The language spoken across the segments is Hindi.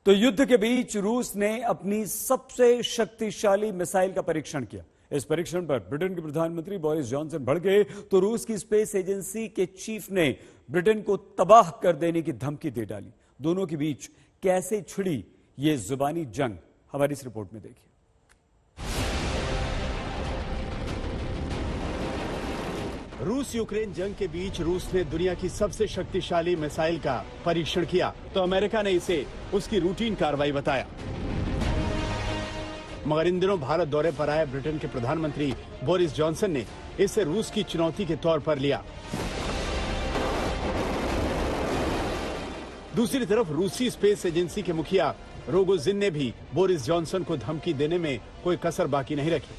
तो युद्ध के बीच रूस ने अपनी सबसे शक्तिशाली मिसाइल का परीक्षण किया। इस परीक्षण पर ब्रिटेन के प्रधानमंत्री बोरिस जॉनसन भड़के तो रूस की स्पेस एजेंसी के चीफ ने ब्रिटेन को तबाह कर देने की धमकी दे डाली। दोनों के बीच कैसे छिड़ी ये जुबानी जंग, हमारी इस रिपोर्ट में देखिए। रूस यूक्रेन जंग के बीच रूस ने दुनिया की सबसे शक्तिशाली मिसाइल का परीक्षण किया तो अमेरिका ने इसे उसकी रूटीन कार्रवाई बताया। मगर इन दिनों भारत दौरे पर आए ब्रिटेन के प्रधानमंत्री बोरिस जॉनसन ने इसे रूस की चुनौती के तौर पर लिया। दूसरी तरफ रूसी स्पेस एजेंसी के मुखिया रोगोजिन ने भी बोरिस जॉनसन को धमकी देने में कोई कसर बाकी नहीं रखी।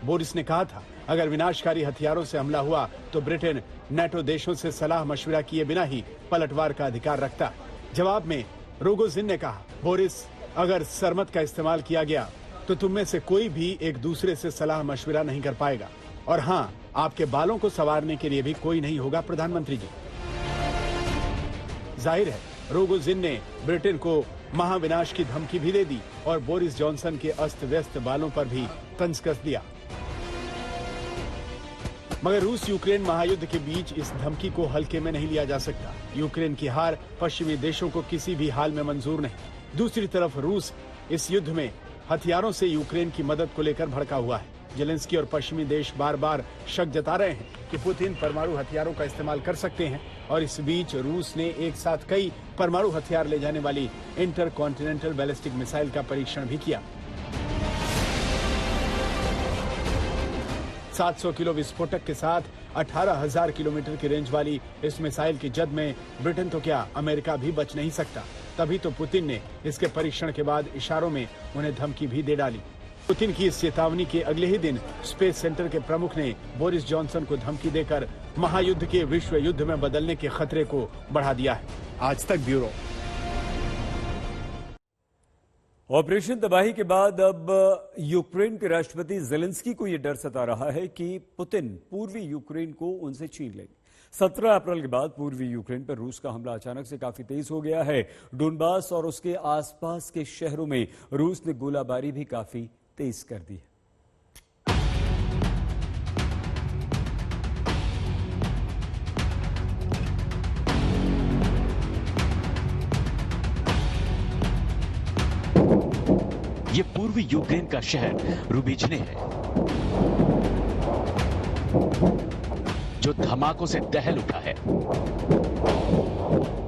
बोरिस ने कहा था, अगर विनाशकारी हथियारों से हमला हुआ तो ब्रिटेन नेटो देशों से सलाह मशविरा किए बिना ही पलटवार का अधिकार रखता है। जवाब में रोगोजिन ने कहा, बोरिस, अगर सरमत का इस्तेमाल किया गया तो तुम में से कोई भी एक दूसरे से सलाह मशविरा नहीं कर पाएगा, और हाँ, आपके बालों को संवारने के लिए भी कोई नहीं होगा प्रधानमंत्री जी। जाहिर है रोगोजिन ने ब्रिटेन को महाविनाश की धमकी भी दे दी और बोरिस जॉनसन के अस्त व्यस्त बालों पर भी तंज कस दिया। मगर रूस यूक्रेन महायुद्ध के बीच इस धमकी को हल्के में नहीं लिया जा सकता। यूक्रेन की हार पश्चिमी देशों को किसी भी हाल में मंजूर नहीं। दूसरी तरफ रूस इस युद्ध में हथियारों से यूक्रेन की मदद को लेकर भड़का हुआ है। जेलेंस्की और पश्चिमी देश बार बार शक जता रहे हैं कि पुतिन परमाणु हथियारों का इस्तेमाल कर सकते हैं, और इस बीच रूस ने एक साथ कई परमाणु हथियार ले जाने वाली इंटरकॉन्टिनेंटल बैलिस्टिक मिसाइल का परीक्षण भी किया। 700 किलो विस्फोटक के साथ 18,000 किलोमीटर की रेंज वाली इस मिसाइल की जद में ब्रिटेन तो क्या, अमेरिका भी बच नहीं सकता। तभी तो पुतिन ने इसके परीक्षण के बाद इशारों में उन्हें धमकी भी दे डाली। पुतिन की इस चेतावनी के अगले ही दिन स्पेस सेंटर के प्रमुख ने बोरिस जॉनसन को धमकी देकर महायुद्ध के विश्व युद्ध में बदलने के खतरे को बढ़ा दिया है। आज तक ब्यूरो। ऑपरेशन तबाही के बाद अब यूक्रेन के राष्ट्रपति जेलेंस्की को यह डर सता रहा है कि पुतिन पूर्वी यूक्रेन को उनसे छीन लेंगे। 17 अप्रैल के बाद पूर्वी यूक्रेन पर रूस का हमला अचानक से काफी तेज हो गया है। डोनबास और उसके आसपास के शहरों में रूस ने गोलाबारी भी काफी तेज कर दी है। ये पूर्वी यूक्रेन का शहर रुबिजने है, जो धमाकों से दहल उठा है।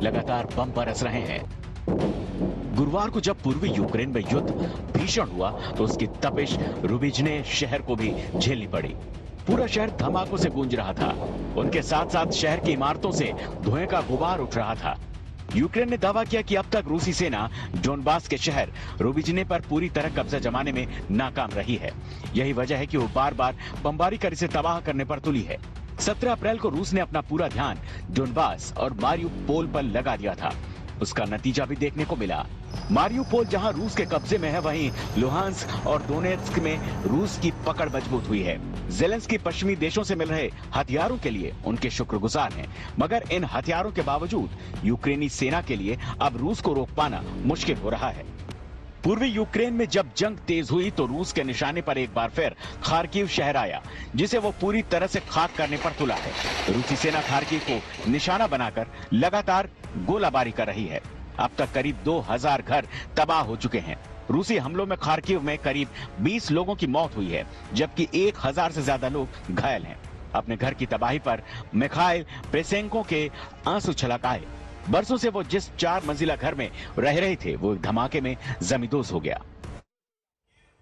लगातार बम बरस रहे हैं। गुरुवार को जब पूर्वी यूक्रेन में युद्ध भीषण हुआ तो उसकी तपिश रुबिजने शहर को भी झेलनी पड़ी। पूरा शहर धमाकों से गूंज रहा था। उनके साथ साथ शहर की इमारतों से धुएं का गुबार उठ रहा था। यूक्रेन ने दावा किया कि अब तक रूसी सेना डोनबास के शहर रुबिजने पर पूरी तरह कब्जा जमाने में नाकाम रही है। यही वजह है कि वो बार बार बमबारी कर इसे तबाह करने पर तुली है। 17 अप्रैल को रूस ने अपना पूरा ध्यान डोनबास और मारियुपोल पर लगा दिया था। उसका नतीजा भी देखने को मिला। मारियुपोल जहां रूस के कब्जे में है, वहीं लुहांस्क और दोनेत्स्क में रूस की पकड़ मजबूत हुई है। जेलेंस्की पश्चिमी देशों से मिल रहे हथियारों के लिए उनके शुक्रगुजार हैं, मगर इन हथियारों के बावजूद यूक्रेनी सेना के लिए अब रूस को रोक पाना मुश्किल हो रहा है। पूर्वी यूक्रेन में जब जंग तेज हुई तो रूस के निशाने पर एक बार फिर खार्किव शहर आया, जिसे वो पूरी तरह से खाक करने पर तुला है। रूसी सेना खार्किव को निशाना बनाकर लगातार गोलाबारी कर रही है। अब तक करीब 2000 घर तबाह हो चुके हैं। रूसी हमलों में खार्किव में करीब 20 लोगों की मौत हुई है, जबकि 1000 से ज्यादा लोग घायल हैं। अपने घर की तबाही पर मिखाइल प्रेसेंको के आंसू छलक आए। बरसों से वो जिस 4 मंजिला घर में रह रहे थे, वो एक धमाके में जमींदोज हो गया।